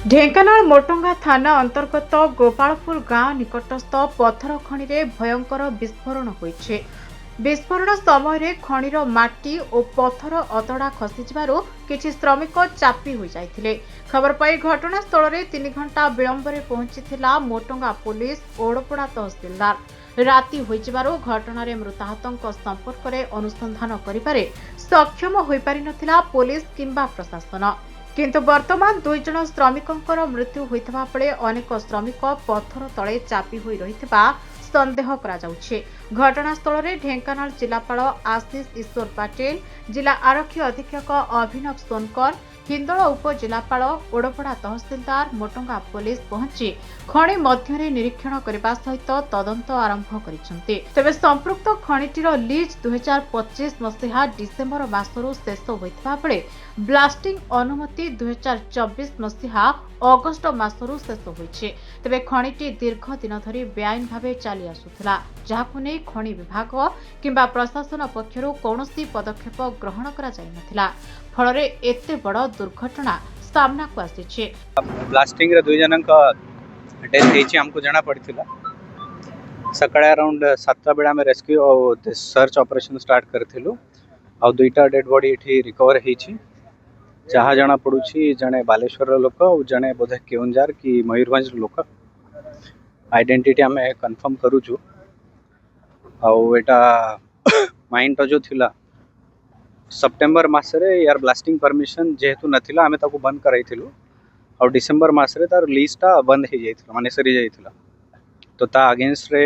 ढेंकानाल मोटंगा थाना अंतर्गत गोपालपुर गांव निकटस्थ पत्थर खनि में भयंकर विस्फोरण होइछे। विस्फोरण समय खनिर माटी और पत्थर अतड़ा खसीजु किछि श्रमिक चापी हो जाइथिले। खबर पाई घटनास्थल में 3 घंटा विलंब पहुंची मोटंगा पुलिस ओड़पड़ा तहसिलदार। राति होइजिबारु घटनार मृताहतंक संपर्क में अनुसंधान करिबारे सक्षम होई पारि नथिला पुलिस किंबा प्रशासन। किंतु वर्तमान 2 जन श्रमिकों मृत्यु होइतबा बेले अनेक श्रमिक पत्थर तले चापी होई रहितबा संदेह करा जाउछे। घटनास्थल में ढेंकानाल जिलापाल आशीष ईश्वर पाटिल, जिला आरक्षी अधीक्षक अभिनव सोनकर, हिंदोल उपजिलापाल ओड़पड़ा तहसिलदार मोटंगा पुलिस पहुंची खनि मध्य निरीक्षण करने सहित तदंत आरंभ करिसेंते। तेबे संपृक्त खनिटीर लीज 2025 मसीहा डिसेम्बर मासरू शेष होइतबा बेले ब्लास्टिंग अनुमति 2024 मसीहा अगस्ट मासरू शेष होइछे। तेबे खनिटी दीर्घ दिन धरी बेआईन भावे चली आसुथिला, जाहाकु नै खनि विभाग किंबा प्रशासन पक्षरु कौनसी पदक्षेप ग्रहण करा जाय नथिला। फलरे एते बड़ दुर्घटना सामना को आसीछे। ब्लास्टिंग रे 2 जनक डेथ हेछि हमको जाना पड़िथिला। सकाळे अराउंड 7 बेड़ा में रेस्क्यू और सर्च ऑपरेशन स्टार्ट करथिलु और 2टा डेड बॉडी एठी रिकवर हेछि। जहाँ जाना पड़ुछि जने बालेश्वर लोक और जने बोधे केउंजार की मयूरभंज लोक। आइडेंटिटी हमें कंफर्म करूछु और एटा माइंड जो थिला सेप्टेम्बर मासरे यार ब्लास्टिंग परमिशन जेहेतु नथिला आमे ताको बंद कराइथिलु और डिसेम्बर मासरे तार लीजटा बंद हे जाइथिला माने सरी जाइथिला। तो ता अगेंस्ट रे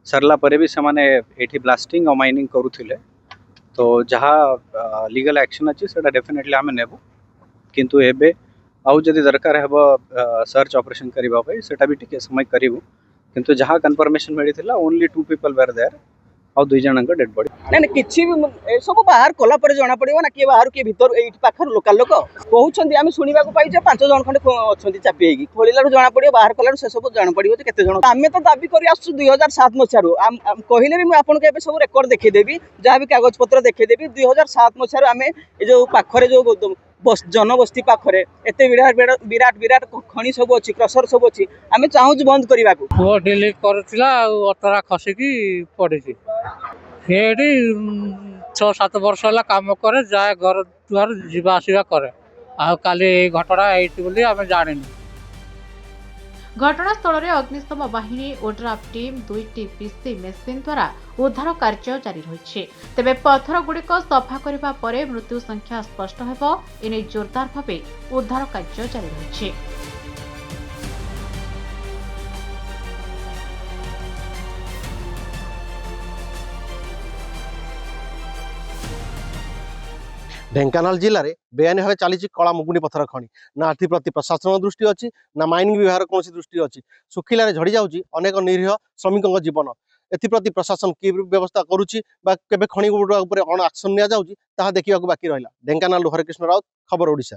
सरला परे भी समाने एठी ब्लास्टिंग और माइनिंग करूथिले। तो जहाँ लीगल एक्शन अच्छी से डेफिनेटली आम नेबू, किंतु एबे आउ जदि दरकार हेबो सर्च ऑपरेशन करिबा पई सेटा भी टिके समय करिवु। किंतु जहाँ कन्फर्मेशन मिलिथिला ओनली 2 पीपल वेर देयर और 2 जनक डेड बॉडी ना किछि भी सब बाहर कला पर जना पड़िबो ना के बाहर के भीतर एठी पाखर लोकल लोक कहउछन्ती आमे सुनिबा को पाइ जे 5 जन खंडे अछन्ती चापी हेगी खोलिलारु जना पड़िबो बाहर कलारु से सब जना पड़िबो जे केते जन। आमे तो दाबी करि आसु 2007 मछारु कहिले भी मैं आपन के एबे सब रेकॉर्ड देखै देबी, जहाँ भी कागज पत्र देखै देबी। 2007 मछारु आमे ए जो पाखरे जो जनबस्ती पाखरे एते विराट विराट विराट खनि सब अछि, क्रसर सब अछि, आमे चाहू बंद करबा को वो डिलीट करथिला अतरा खसिकी पड़िछि। सेठी 6-7 वर्ष होला काम करे, जाए घर द्वार जीवा आसीबा करे। आ काली घटना एठी बोली आमे जानिनु। घटनास्थल में अग्निशम बाहिनी ओड्राफ टीम 2टी पीसी मेसिन द्वारा उद्धार कार्य जारी रही। तेबे पत्थर गुड़िक सफा करने पर मृत्यु संख्या स्पष्ट हेबो, एने जोरदार भावे उद्धार कार्य जारी रही। ढेंकानाल जिले में बेआईन भाव चली कला मुगुनी पत्थर खनि ना प्रति प्रशासन दृष्टि अच्छी ना माइनिंग विभाग कौन दृष्टि अच्छी। सुखिलारे झड़ी जाऊँगी अनेक निरीह श्रमिकों जीवन। एप्रति प्रशासन कि व्यवस्था करुच्ची खनि गुड़ा अण आक्शन नि देखा बाकी रहा। ढेंकानाल हरेकृष्ण राउत, खबर ओडिशा।